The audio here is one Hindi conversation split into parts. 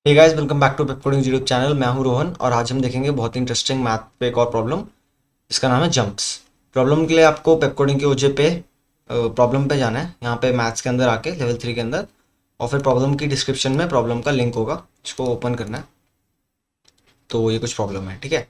Hey guys, welcome back to Pepcoding YouTube channel. मैं हूं रोहन और आज हम देखेंगे बहुत ही इंटरेस्टिंग मैथ पे एक और प्रॉब्लम। इसका नाम है जंप्स। प्रॉब्लम के लिए आपको पेप कोडिंग के ओजे पे प्रॉब्लम पे जाना है, यहाँ पे मैथ्स के अंदर आके लेवल 3 के अंदर, और फिर प्रॉब्लम की डिस्क्रिप्शन में प्रॉब्लम का लिंक होगा, इसको ओपन करना है। तो ये कुछ प्रॉब्लम है, ठीक है।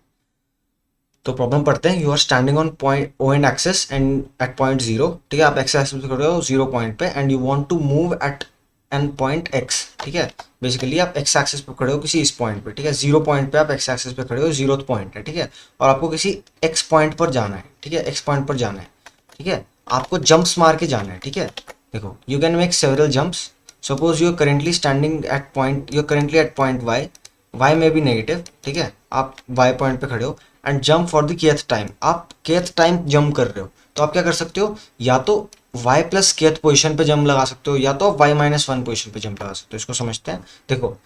तो प्रॉब्लम पढ़ते हैं। You are standing on point O and axes and at point zero, ठीक है। आप एक्स एक्सिस पे खड़े हो जीरो पॉइंट पे and you want to move at an point x, ठीक है। बेसिकली आप एक्स एक्सिस पे खड़े हो किसी इस पॉइंट पे, ठीक है। जीरो पॉइंट पे आप एक्स एक्सिस पे खड़े हो, जीरो पॉइंट है, ठीक है। और आपको किसी एक्स पॉइंट पर जाना है, ठीक है। एक्स पॉइंट पर जाना है, ठीक है। आपको जंप्स मार के जाना है, ठीक है। देखो, you can make several jumps. Suppose you are currently standing at point, you are currently at point Y, Y में भी नेगेटिव, ठीक है। आप वाई पॉइंट पे खड़े हो and jump for the kth time, आप केथ टाइम जंप कर रहे हो। तो आप क्या कर सकते हो, या तो वाई प्लस केथ पोजिशन पे जंप लगा सकते हो, या तो वाई माइनस वन पोजिशन पे जंप लगा सकते हो। इसको समझते हैं। देखो,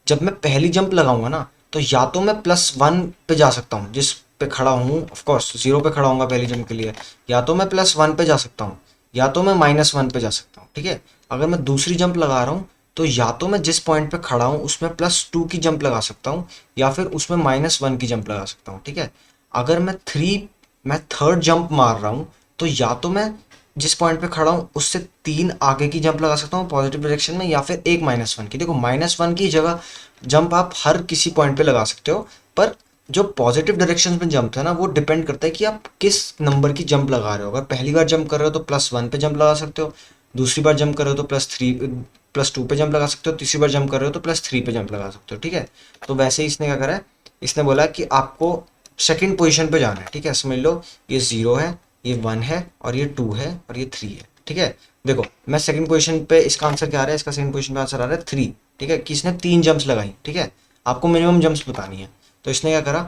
जब मैं पहली जंप लगाऊंगा ना, तो या तो मैं प्लस वन पे जा सकता हूँ जिस पे खड़ा हूँ, ऑफकोर्स जीरो पे खड़ा हूँ पहली जंप के लिए, या तो मैं प्लस वन पे जा सकता हूँ, या तो मैं माइनस वन पे जा सकता हूँ, ठीक है। अगर मैं दूसरी जंप लगा रहा हूँ, तो या तो मैं जिस पॉइंट पे खड़ा हूँ उसमें प्लस टू की जंप लगा सकता हूँ, या फिर उसमें माइनस वन की जंप लगा सकता हूँ, ठीक है। अगर मैं थर्ड जंप मार रहा हूँ, तो या तो मैं जिस पॉइंट पे खड़ा हूँ उससे तीन आगे की जंप लगा सकता हूँ पॉजिटिव डायरेक्शन में, या फिर एक माइनस वन की। देखो, माइनस वन की जगह जंप आप हर किसी पॉइंट पे लगा सकते हो, पर जो पॉजिटिव डायरेक्शन में जंप है ना, वो डिपेंड करता है कि आप किस नंबर की जंप लगा रहे हो। अगर पहली बार जंप कर रहे हो तो प्लस वन पे जंप लगा सकते हो, दूसरी बार जंप कर रहे हो तो प्लस टू पे जंप लगा सकते हो, तीसरी बार जंप कर रहे हो तो प्लस थ्री पे जंप लगा सकते हो, ठीक है। तो वैसे ही इसने क्या करा है, इसने बोला कि आपको सेकंड पोजीशन पे जाना है, ठीक है। समझ लो, ये जीरो है, ये वन है, और ये टू है, और ये थ्री है, ठीक है। देखो, मैं सेकंड पोजीशन पे, इसका आंसर क्या आ रहा है, इसका सेकंड पोजीशन पे आंसर आ रहा है थ्री, ठीक है। कि इसने तीन जंप्स लगाई, ठीक है। आपको मिनिमम जंप्स बतानी है। तो इसने क्या करा,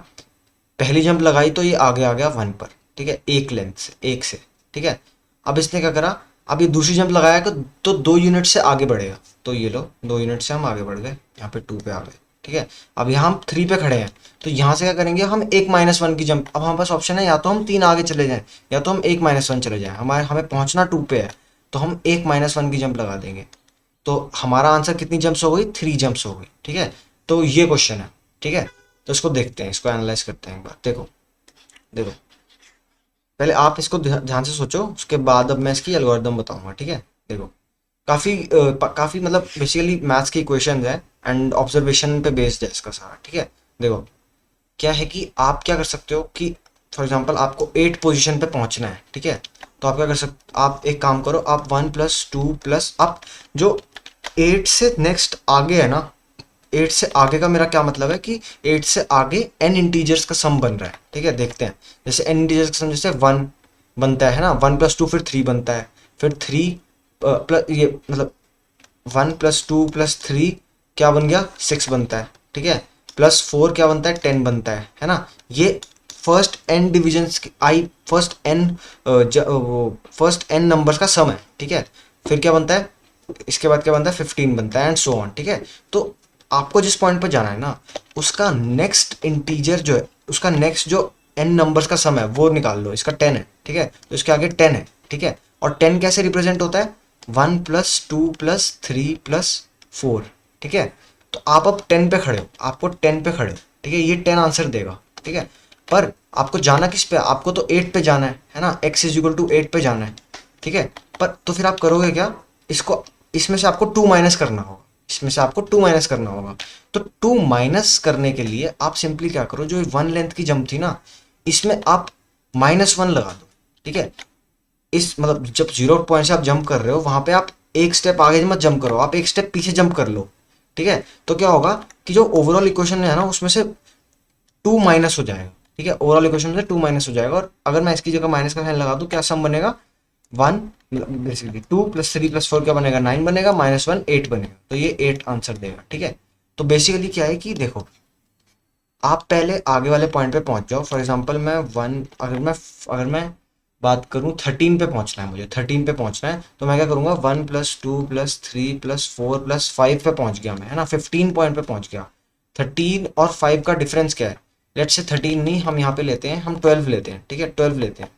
पहली जंप लगाई तो ये आगे आ गया वन पर, ठीक है, एक लेंथ से, एक से, ठीक है। अब इसने क्या करा, अब ये दूसरी जंप लगाया तो दो यूनिट से आगे बढ़ेगा। तो ये लो, दो यूनिट से हम आगे बढ़ गए, यहाँ पे टू पे आ गए, ठीक है। अब यहाँ हम थ्री पे खड़े हैं, तो यहाँ से क्या करेंगे, हम एक माइनस वन की जंप। अब हमारे पास ऑप्शन है, या तो हम तीन आगे चले जाएं, या तो हम एक माइनस वन चले जाएं। हमारे हमें पहुंचना टू पे है, तो हम एक माइनस वन की जंप लगा देंगे। तो हमारा आंसर कितनी जंप्स हो गई, थ्री जंप्स हो गई, ठीक है। तो ये क्वेश्चन है, ठीक है। तो इसको देखते हैं, इसको एनालाइज करते हैं एक बार। देखो, देखो, पहले आप इसको ध्यान से सोचो, उसके बाद अब मैं इसकी एल्गोरिदम बताऊंगा, ठीक है। देखो, काफी मतलब बेसिकली मैथ्स की इक्वेशन है एंड ऑब्जर्वेशन पे बेस्ड है इसका सारा, ठीक है। देखो, क्या है कि आप क्या कर सकते हो कि फॉर एग्जांपल आपको एट पोजीशन पे पहुंचना है, ठीक है। तो आप क्या कर सकते, आप एक काम करो, आप वन प्लस टू प्लस, आप जो एट से नेक्स्ट आगे है ना, एट से आगे का मेरा क्या मतलब है कि एट से आगे एन इंटीजर्स का सम बन रहा है, ठीक है। देखते हैं, जैसे एन इंटीजर्स का सम, जैसे वन बनता है ना, वन प्लस टू फिर थ्री बनता है, फिर थ्री प्लस ये मतलब one plus two plus three क्या बन गया, सिक्स बनता है, ठीक है। प्लस फोर क्या बनता है, टेन बनता है ना। ये फर्स्ट एन डिविजन्स, आई फर्स्ट एन नंबर्स का सम है, ठीक है। फिर क्या बनता है, इसके बाद क्या बनता है, फिफ्टीन बनता है एंड सो ऑन, ठीक है। तो आपको जिस पॉइंट पर जाना है ना, उसका नेक्स्ट इंटीजर जो है, उसका नेक्स्ट जो एन नंबर्स का सम है वो निकाल लो। इसका टेन है, ठीक है, तो इसके आगे टेन है, ठीक है। और टेन कैसे रिप्रेजेंट होता है, one plus two plus three plus four, ठीक है। तो आप अब टेन पे खड़े हो, आपको टेन पे खड़े हो, ठीक है। ये टेन आंसर देगा, ठीक है। पर आपको जाना किस पे, आपको तो एट पे जाना है ना, x is equal to eight पे जाना है, ठीक है। पर तो फिर आप करोगे क्या, इसको, इसमें से आपको टू माइनस करना होगा, इसमें से आपको टू माइनस करना होगा। तो टू माइनस करने के लिए आप सिंपली क्या करो, जो वन लेंथ की जंप थी ना, इसमें आप माइनस वन लगा दो, ठीक है। इस मतलब जब जीरो पॉइंट से आप जंप कर रहे हो, वहां पे आप एक स्टेप आगे मत जंप करो, आप एक स्टेप पीछे जंप कर लो, ठीक है। तो क्या होगा कि जो ओवरऑल इक्वेशन है ना, उसमें से टू माइनस हो जाएगा, ठीक है। ओवरऑल इक्वेशन से टू माइनस हो जाएगा, और अगर मैं इसकी जगह माइनस का साइन लगा दूं, क्या सम बनेगा, one, basically two plus three plus four क्या बनेगा, नाइन बनेगा, माइनस वन एट बनेगा। तो ये एट आंसर देगा, ठीक है। तो बेसिकली क्या है कि देखो, आप पहले आगे वाले पॉइंट पे पहुंच जाओ। फॉर एग्जांपल मैं वन, अगर मैं बात करूं, थर्टीन पे पहुंचना है मुझे, थर्टीन पे पहुंचना है, तो मैं क्या करूंगा, one plus two plus three plus four plus five पे पहुंच गया मैं, है ना, फिफ्टीन पॉइंट पे पहुंच गया। थर्टीन और फाइव का डिफरेंस क्या है, लेट से थर्टीन नहीं, हम यहाँ पे लेते हैं, हम ट्वेल्व लेते हैं, ठीक है, ट्वेल्व लेते हैं,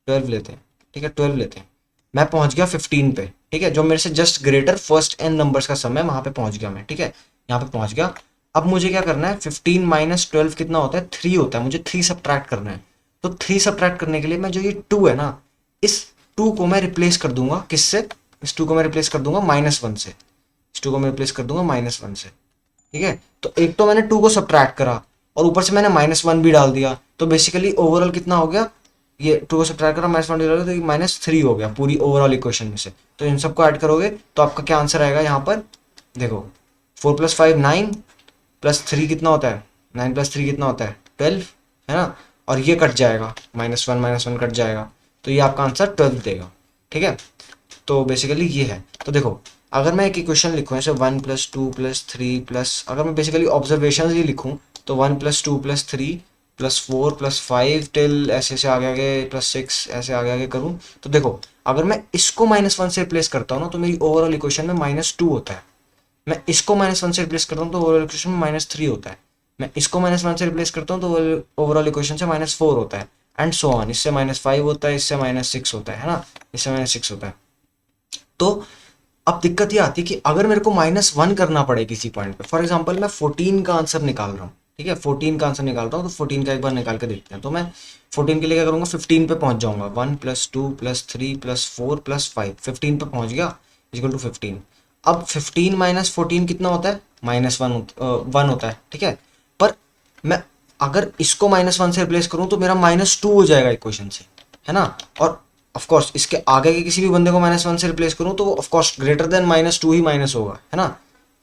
ट्वेल्व लेते हैं, ठीक है, ट्वेल्व लेते हैं। मैं पहुंच गया फिफ्टीन पे, ठीक है, जो मेरे से just greater first n numbers का सम है, वहां पे पहुंच गया मैं, ठीक है। यहाँ पे पहुंच गया। अब मुझे क्या करना है, 15 माइनस 12 कितना होता है, 3 होता है, मुझे 3 सब्ट्रैक्ट करना है। तो 3 सब्ट्रैक्ट करने के लिए मैं जो ये 2 है ना, इस 2 को मैं रिप्लेस कर दूंगा किससे, इस 2 को मैं रिप्लेस कर दूंगा -1 से, इस 2 को मैं रिप्लेस कर दूंगा -1 से। ठीक है, तो एक तो मैंने 2 को सब्ट्रैक्ट करा और ऊपर से मैंने -1 भी डाल दिया, तो बेसिकली ओवरऑल कितना हो गया, ये 2 को सब्ट्रैक्ट करा -1 डाला तो ये -3 हो गया पूरी ओवरऑल इक्वेशन में से। तो इन सबको ऐड करोगे तो आपका क्या आंसर आएगा यहाँ पर, देखो 4 + 5 9 +3 कितना होता है, 9 + 3 कितना होता है 12, है ना, और ये कट जाएगा, -1 कट जाएगा, तो ये आपका आंसर 12 देगा। ठीक है, तो बेसिकली ये है। तो देखो अगर मैं एक इक्वेशन लिखूँ ऐसे 1 + 2 + 3 प्लस, अगर मैं बेसिकली ऑब्जर्वेशन ही लिखूँ तो 1 + 2 + 3 + 4 + 5 टिल ऐसे ऐसे आगे आगे +6 ऐसे आगे आगे करूँ, तो देखो अगर मैं इसको -1 से रिप्लेस करता हूँ ना तो मेरी ओवरऑल इक्वेशन में -2 होता है। मैं इसको -1 से रिप्लेस करता हूँ तो ओवरऑल इक्वेशन में -3 होता है। मैं इसको -1 से रिप्लेस करता हूँ तो ओवरऑल इक्वेशन से -4 होता है, एंड सो ऑन। इससे -5 होता है, इससे -6 होता है ना, इससे -6 होता है। तो अब दिक्कत ये आती है कि अगर मेरे को -1 करना पड़े किसी पॉइंट पे, फॉर एग्जांपल मैं 14 का आंसर निकाल रहा हूँ, ठीक है 14 का आंसर निकाल रहा हूँ, तो 14 का एक बार निकाल के देखते हैं। तो मैं 14 के लिए क्या करूँगा, 15 पे पहुंच जाऊंगा, 1 + 2 + 3 + 4 + 5, 15 पे पहुंच गया इक्वल टू 15। अब 15 - 14 कितना होता है, -1 होता है, ठीक है। पर मैं अगर इसको -1 से रिप्लेस करूँ तो मेरा -2 हो जाएगा इक्वेशन से, है ना। और ऑफ कोर्स इसके आगे के किसी भी बंदे को -1 से रिप्लेस करूँ तो of course greater than -2 he minus होगा, है ना।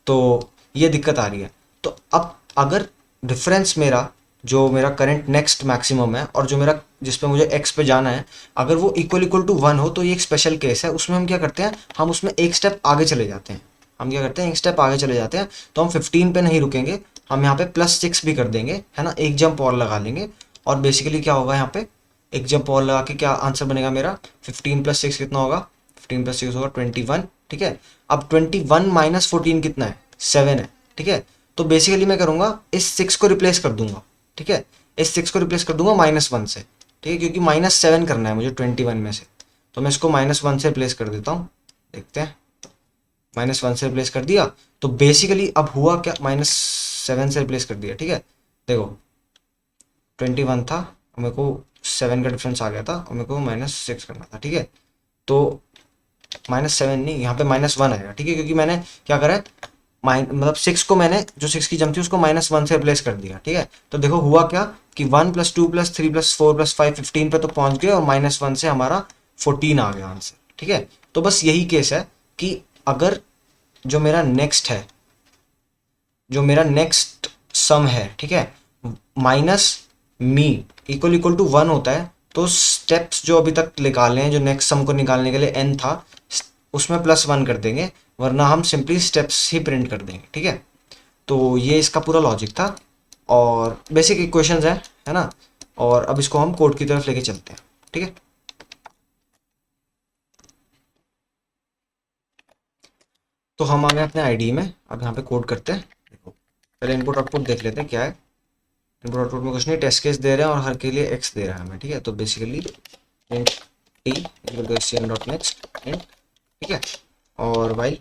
तो ये दिक्कत आ रही है। तो अब अगर डिफरेंस मेरा, जो मेरा करंट नेक्स्ट मैक्सिमम है और जो मेरा जिस पे मुझे एक्स पे जाना है, अगर वो इक्वल टू 1 हो तो ये एक स्पेशल केस है। उसमें हम क्या करते हैं, हम उसमें एक स्टेप आगे चले जाते हैं। हम क्या करते हैं, एक स्टेप आगे चले जाते हैं। तो हम 15 पे नहीं रुकेंगे, हम यहाँ पे +6 भी कर देंगे, है ना, एक जंप और लगा लेंगे। और बेसिकली क्या होगा यहाँ पे, एक जंप और लगा के क्या आंसर बनेगा मेरा, 15 + 6 कितना होगा, 15 + 6 होगा 21, ठीक है। अब 21 - 14 कितना है, 7 है, ठीक है। तो बेसिकली मैं करूँगा इस 6 को रिप्लेस कर दूंगा, ठीक है, इस 6 को रिप्लेस कर दूंगा -1 से, ठीक है, क्योंकि -7 करना है मुझे 21 में से। तो मैं इसको -1 से रिप्लेस कर देता हूँ, देखते हैं। -1 से रिप्लेस कर दिया, तो बेसिकली अब हुआ क्या, -7 से रिप्लेस कर दिया, ठीक है। देखो 21 था और मेरे को 7 का डिफरेंस आ गया था और मेरे को -6 करना था, ठीक है। तो -7 नहीं, यहाँ पे -1 आएगा, ठीक है, क्योंकि मैंने क्या करा है, मतलब 6 को मैंने, जो 6 की जम थी उसको -1 से रिप्लेस कर दिया, ठीक है। तो देखो हुआ क्या कि 1 + 2 + 3 + 4 + 5 15 पे तो पहुंच गए और -1 से हमारा 14 आ गया आंसर, ठीक है। तो बस यही केस है कि अगर जो मेरा नेक्स्ट है, जो मेरा नेक्स्ट सम है, ठीक है, माइनस मी इक्वल टू 1 होता है, तो स्टेप्स जो अभी तक निकाले हैं, जो नेक्स्ट सम को निकालने के लिए n था, उसमें +1 कर देंगे, वरना हम सिंपली स्टेप्स ही प्रिंट कर देंगे, ठीक है। तो ये इसका पूरा लॉजिक था और बेसिक इक्वेशंस है ना। और अब इसको हम कोड की तरफ लेके चलते हैं, ठीक है। तो हम आ गए अपने आईडी में, अब यहाँ पे कोड करते हैं। देखो पहले इनपुट आउटपुट देख लेते हैं क्या है। इनपुट आउटपुट में कुछ नहीं, टेस्ट केस दे रहे हैं और हर के लिए एक्स दे रहा है हमें, ठीक है। तो basically int t equal to HTM dot next int, ठीक है। और while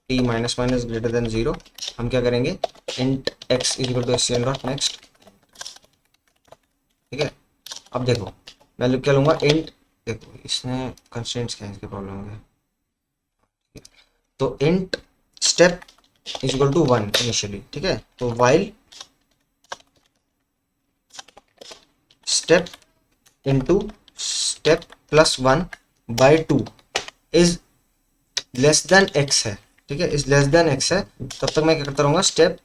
t minus minus greater than 0 हम क्या करेंगे, int x equal to HTM dot next, ठीक है। अब देखो मैं क्या लूँगा, इंट, देखो इसने कंस्ट्रेंट्स क्या है, इसके प्रॉब्लम है। तो int step equal to 1 initially, ठीक है। तो while step into step +1 by 2 is less than x है, ठीक है, इज लेस देन एक्स है। तब तक मैं क्या करता रहूँगा, स्टेप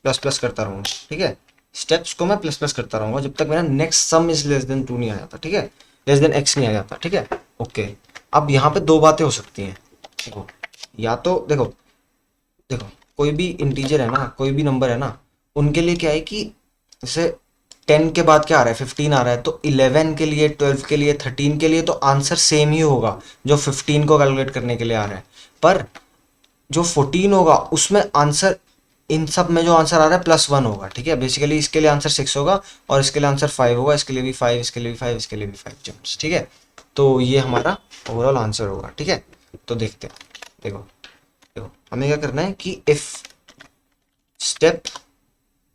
प्लस प्लस करता रहूँगा, ठीक है। स्टेप्स को मैं प्लस प्लस करता रहूँगा जब तक मेरा next sum is less then 2 नहीं आ जाता, ठीक है, लेस देन एक्स नहीं आ जाता, ठीक है। ओके, अब यहाँ पे दो बातें हो सकती हैं। देखो या तो देखो देखो कोई भी इंटीजर है ना, कोई भी नंबर है ना, उनके लिए क्या है कि जैसे 10 के बाद क्या आ रहा है, 15 आ रहा है, तो 11 के लिए, 12 के लिए, 13 के लिए तो आंसर सेम ही होगा जो 15 को कैलकुलेट करने के लिए आ रहा है। पर जो 14 होगा उसमें आंसर, इन सब में जो आंसर आ रहा है +1 होगा, ठीक है। बेसिकली इसके लिए आंसर 6 होगा और इसके लिए आंसर 5 होगा, इसके लिए भी 5, इसके लिए भी 5, इसके लिए भी 5 जम्प्स, ठीक है। तो ये हमारा ओवरऑल आंसर होगा, ठीक है। तो देखते हैं, देखो देखो हमें क्या करना है कि इफ स्टेप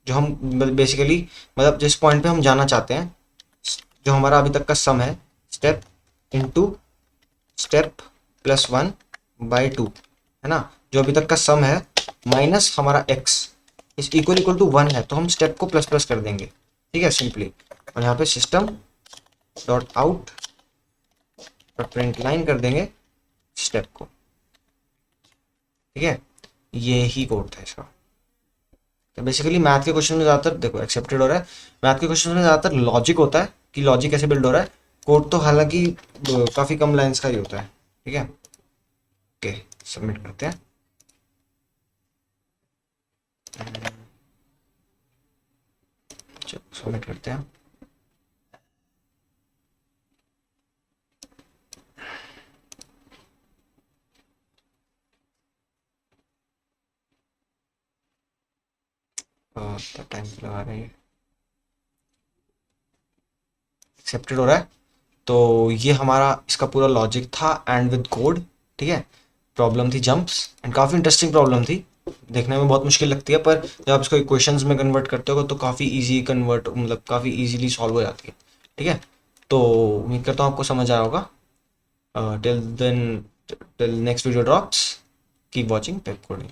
जो हम बेसिकली मतलब जिस पॉइंट पे हम जाना चाहते हैं, जो हमारा अभी तक का सम है, स्टेप इनटू स्टेप प्लस 1/2 है ना, जो अभी तक का सम है माइनस हमारा x is equal equal to 1 है, तो हम स्टेप को प्लस प्लस कर देंगे, ठीक है, सिंपली। और यहाँ पे सिस्टम डॉट आउट और प्रिंट लाइन कर देंगे स्टेप को, ठीक है। ये ही कोड था इसका। तो बेसिकली मैथ के क्वेश्चन में ज़्यादातर देखो एक्सेप्टेड हो रहा है, मैथ के क्वेश्चन में ज़्यादातर लॉजिक होता है कि लॉजिक कैसे बिल्ड हो रहा है, कोड तो हालांकि काफ़ी कम लाइंस का ही होता है, ठीक है। ओके, सबमिट करते हैं। चलो सबमिट करते हैं। टाइम लगा रहे हैं, एक्सेप्टेड हो रहा है। तो ये हमारा इसका पूरा लॉजिक था एंड विद कोड, ठीक है। प्रॉब्लम थी जंप्स एंड काफ़ी इंटरेस्टिंग प्रॉब्लम थी, देखने में बहुत मुश्किल लगती है, पर जब आप इसको इक्वेशंस में कन्वर्ट करते हो तो काफ़ी इजी कन्वर्ट मतलब काफ़ी इजीली सॉल्व हो जाती है, ठीक है। तो उम्मीद करता हूँ आपको समझ आया होगा। Till then, till next video drops, keep watching पेप कोडिंग।